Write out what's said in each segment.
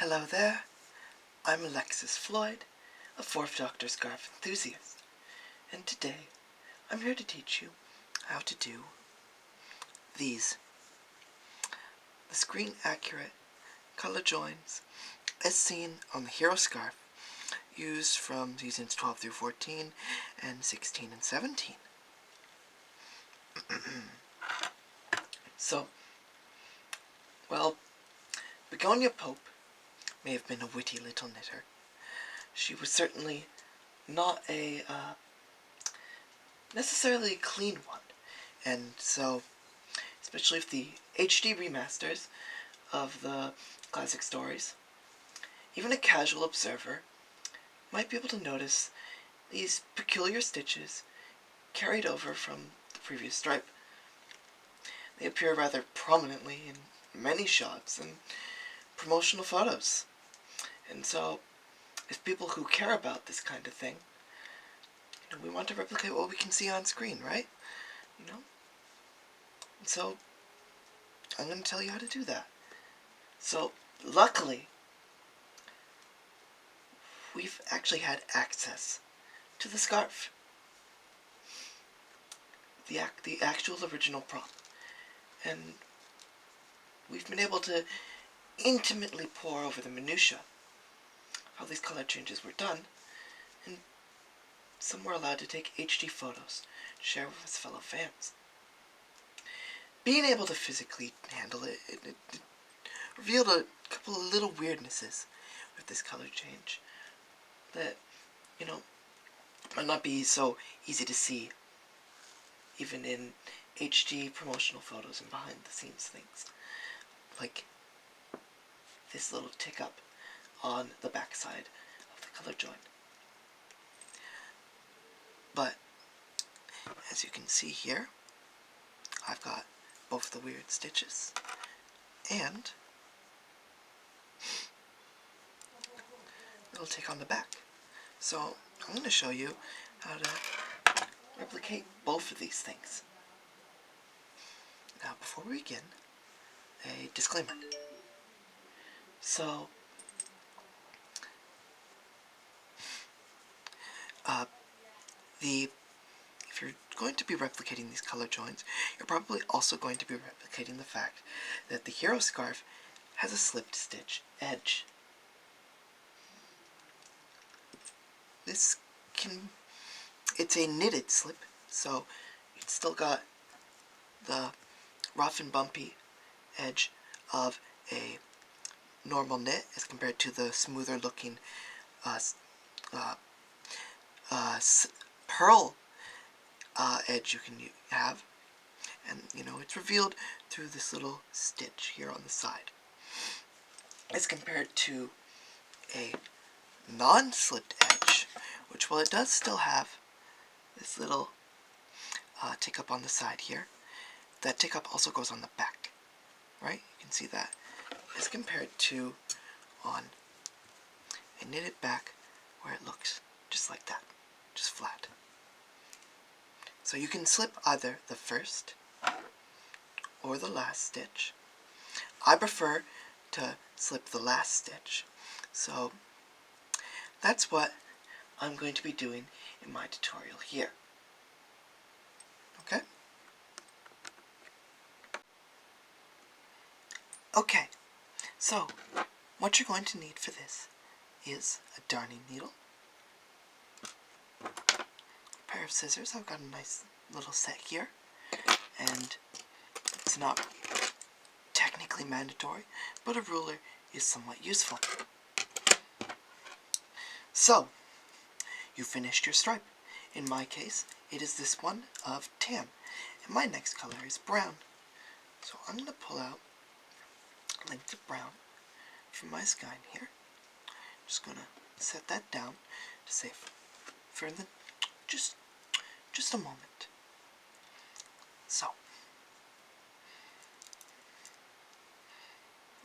Hello there, I'm Alexis Floyd, a 4th Doctor scarf enthusiast, and today I'm here to teach you how to do these. The screen accurate color joins as seen on the hero scarf used from seasons 12 through 14 and 16 and 17. So, well, Begonia Pope may have been a witty little knitter. She was certainly not a necessarily clean one, and so especially if the HD remasters of the classic stories, even a casual observer might be able to notice these peculiar stitches carried over from the previous stripe. They appear rather prominently in many shots and promotional photos. And so, if people who care about this kind of thing, we want to replicate what we can see on screen, right? And so, I'm going to tell you how to do that. So, luckily, we've actually had access to the scarf. The actual original prop. And we've been able to intimately pore over the minutiae, how these color changes were done, and some were allowed to take HD photos to share with us fellow fans. Being able to physically handle it, it revealed a couple of little weirdnesses with this color change that, might not be so easy to see even in HD promotional photos and behind the scenes things. Like this little tick up on the backside of the color joint. But as you can see here, I've got both the weird stitches and it'll tick on the back. So I'm going to show you how to replicate both of these things. Now before we begin, a disclaimer. So, if you're going to be replicating these color joins, you're probably also going to be replicating the fact that the hero scarf has a slipped stitch edge. It's a knitted slip, so it's still got the rough and bumpy edge of a normal knit as compared to the smoother looking pearl edge you can have, and it's revealed through this little stitch here on the side as compared to a non-slipped edge, which, while it does still have this little tick up on the side here, that tick up also goes on the back, right? You can see that as compared to on a knitted back where it looks just like that, just flat. So you can slip either the first or the last stitch. I prefer to slip the last stitch, so that's what I'm going to be doing in my tutorial here. Okay? Okay, so what you're going to need for this is a darning needle, a pair of scissors. I've got a nice little set here, and it's not technically mandatory, but a ruler is somewhat useful. So, you finished your stripe. In my case, it is this one of tan, and my next color is brown. So I'm going to pull out a length of brown from my skein here. I'm just going to set that down to save for just a moment. So,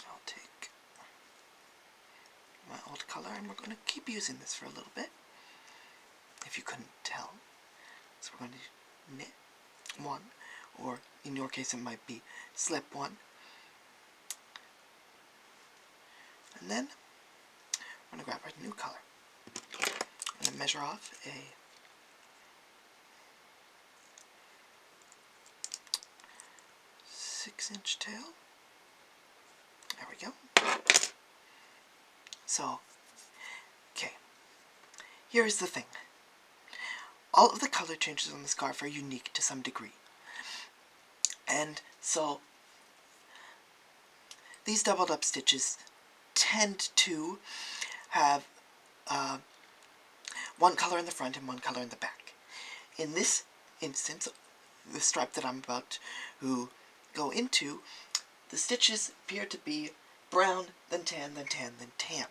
I'll take my old color, and we're going to keep using this for a little bit, if you couldn't tell. So we're going to knit one, or in your case it might be slip one, and then I'm going to grab a new color. I'm going to measure off a 6-inch tail. There we go. So, okay. Here's the thing. All of the color changes on the scarf are unique to some degree. And so, these doubled up stitches tend to have one color in the front and one color in the back. In this instance, the stripe that I'm about to go into, the stitches appear to be brown, then tan, then tan, then tan.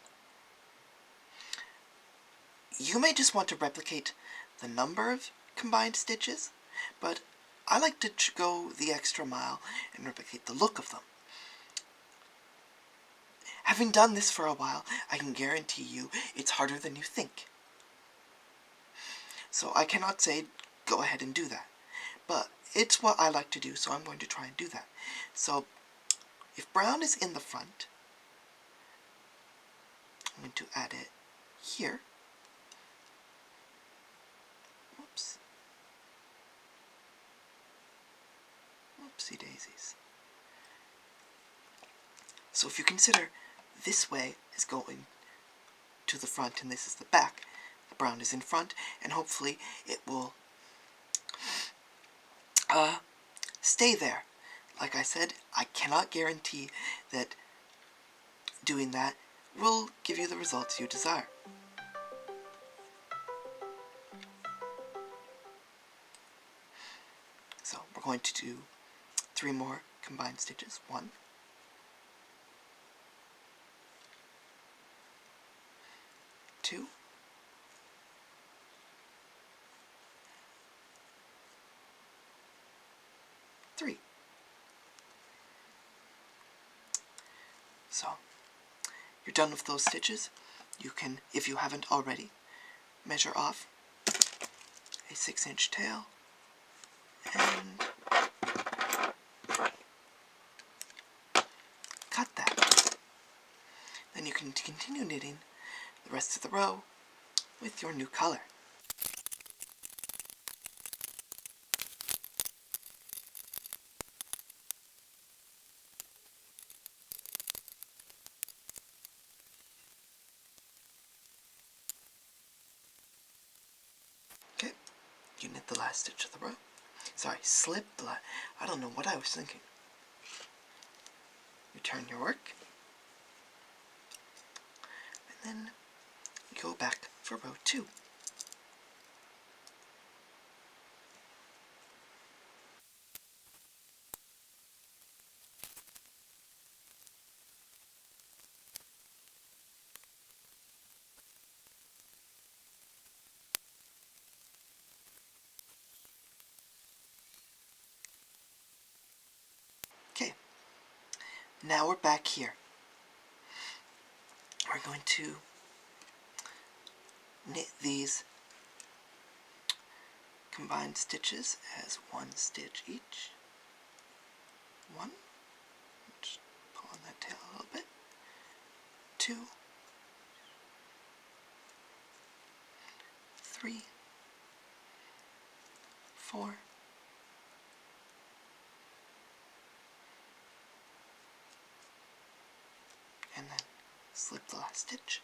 You may just want to replicate the number of combined stitches, but I like to go the extra mile and replicate the look of them. Having done this for a while, I can guarantee you it's harder than you think. So I cannot say go ahead and do that. But it's what I like to do, so I'm going to try and do that. So if brown is in the front, I'm going to add it here. Whoops. Whoopsie daisies. So if you consider this way is going to the front and this is the back, the brown is in front, and hopefully it will stay there. Like I said, I cannot guarantee that doing that will give you the results you desire. So we're going to do 3 more combined stitches. 1, 2, 3. So you're done with those stitches. You can, if you haven't already, measure off a 6-inch tail and cut that. Then you can continue knitting the rest of the row with your new color. Okay, you knit the last stitch of the row. Sorry, slip the last. I don't know what I was thinking. You turn your work, and then go back for row 2. Okay, now we're back here. We're going to knit these combined stitches as 1 stitch each. 1, just pull on that tail a little bit. 2, 3, 4, and then slip the last stitch.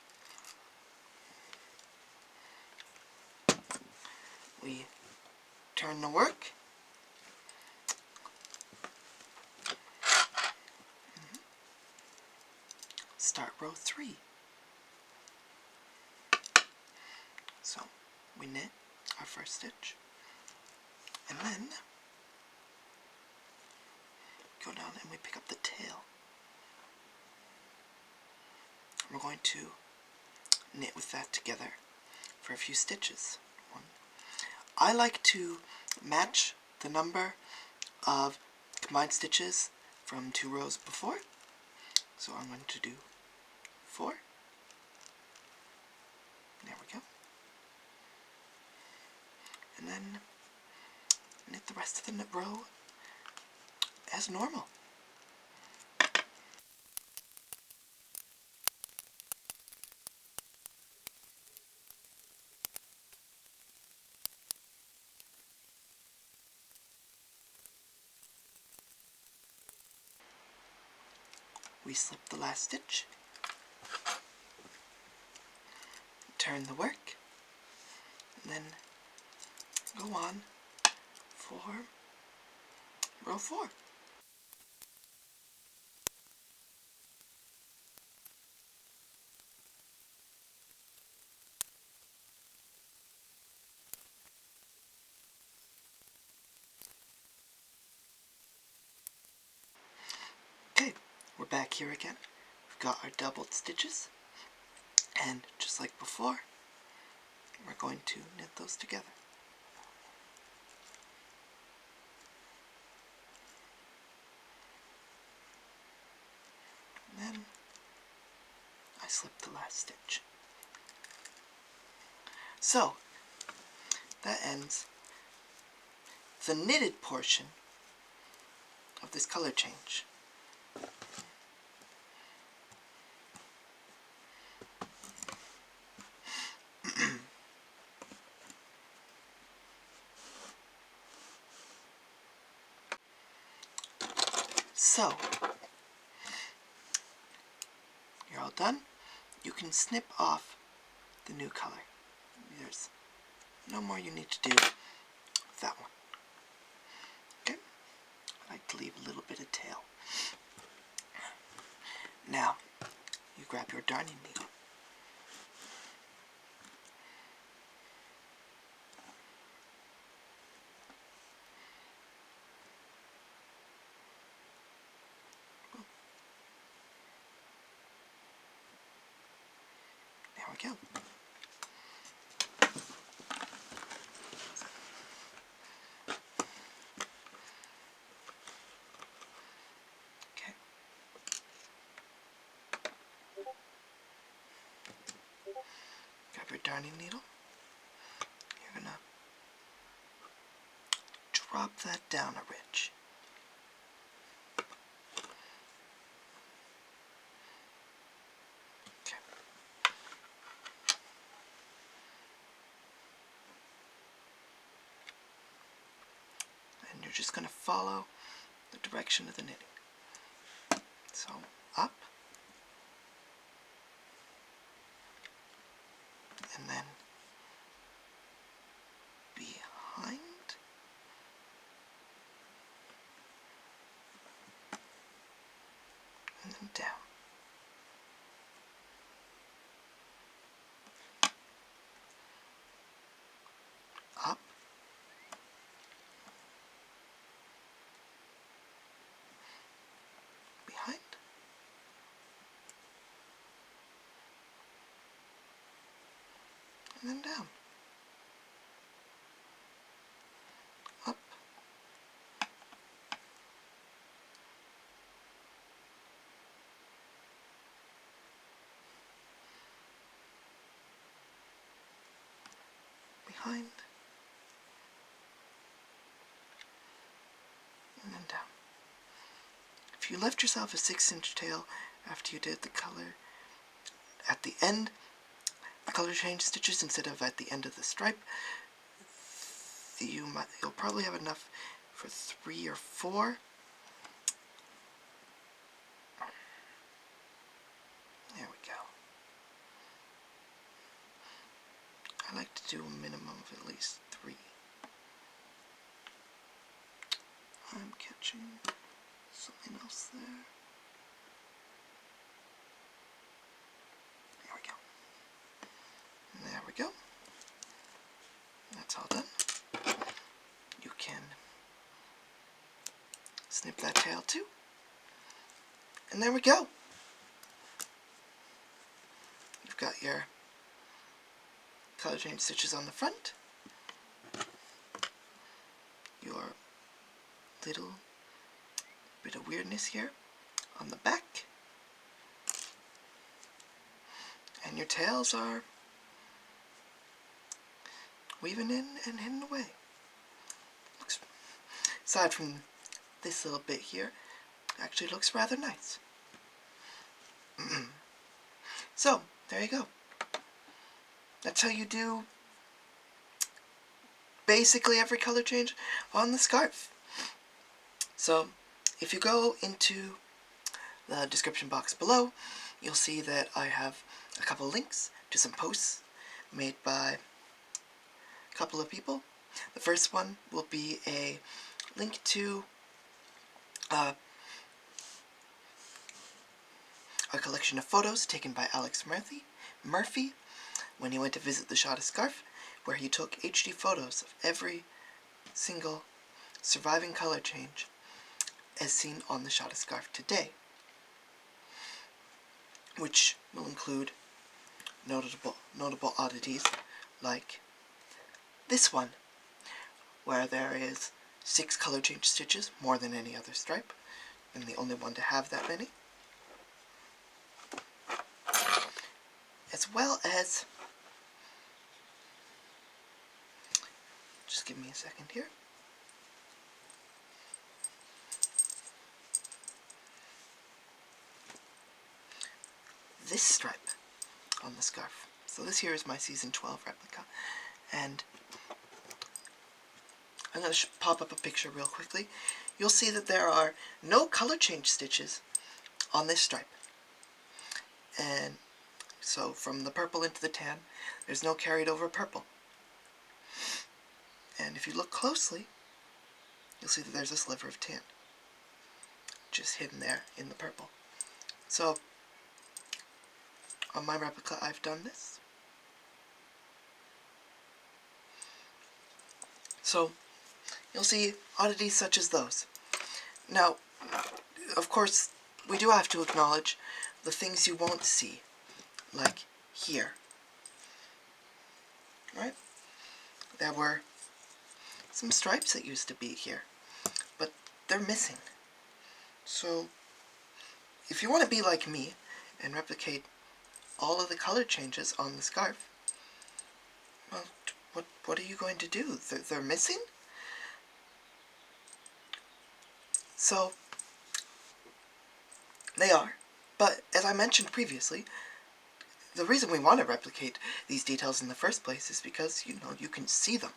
We turn the work. Start row 3. So we knit our first stitch, and then go down and we pick up the tail. We're going to knit with that together for a few stitches. 1. I like to match the number of combined stitches from 2 rows before. So I'm going to do 4. There we go. And then knit the rest of the row as normal. we slip the last stitch, turn the work, and then go on for row 4. Okay, we're back here again. We've got our doubled stitches, and just like before, we're going to knit those together. And then I slip the last stitch. So, that ends the knitted portion of this color change. So, you're all done. You can snip off the new color. There's no more you need to do with that one. Okay? I like to leave a little bit of tail. Now, you grab your darning needle. There we go. Okay. Grab your darning needle. You're gonna drop that down a ridge. Okay. And you're just gonna follow the direction of the knitting. So, up, and then behind, and then down. Up, behind, and then down. Up, behind, and then down. If you left yourself a 6-inch tail after you did the color at the end, the color change stitches instead of at the end of the stripe, you'll probably have enough for 3 or 4. There we go. I like to do a minimum of at least 3. I'm catching something else there. There we go. And there we go. That's all done. You can snip that tail too. And there we go. You've got your color change stitches on the front, your little bit of weirdness here on the back, and your tails are weaving in and hidden away. Looks, aside from this little bit here, actually looks rather nice. So, there you go. That's how you do basically every color change on the scarf. So, if you go into the description box below, you'll see that I have a couple links to some posts made by a couple of people. The first one will be a link to a collection of photos taken by Alex Murphy when he went to visit the Shot of Scarf, where he took HD photos of every single surviving color change as seen on the Shot of Scarf today, which will include notable oddities like this one, where there is 6 color change stitches, more than any other stripe, and the only one to have that many, as well as, just give me a second here, this stripe on the scarf. So this here is my season 12 replica, and I'm going to pop up a picture real quickly. You'll see that there are no color change stitches on this stripe. And so from the purple into the tan, there's no carried over purple. And if you look closely, you'll see that there's a sliver of tan just hidden there in the purple. So on my replica, I've done this. So you'll see oddities such as those. Now, of course, we do have to acknowledge the things you won't see, like here. Right? There were some stripes that used to be here, but they're missing. So if you want to be like me and replicate all of the color changes on the scarf, well, what are you going to do? They're missing? So they are, but as I mentioned previously, the reason we want to replicate these details in the first place is because, you can see them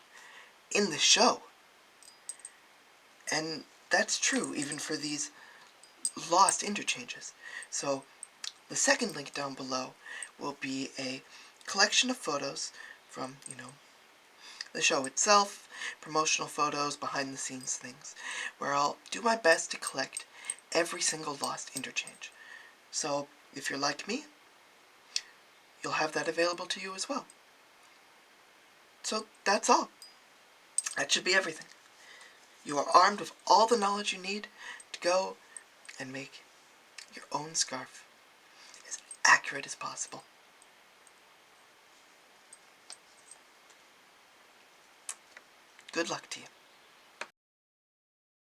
in the show. And that's true even for these lost interchanges. So the second link down below will be a collection of photos from, the show itself, promotional photos, behind the scenes things, where I'll do my best to collect every single lost interchange. So if you're like me, you'll have that available to you as well. So that's all. That should be everything. You are armed with all the knowledge you need to go and make your own scarf as accurate as possible. Good luck to you.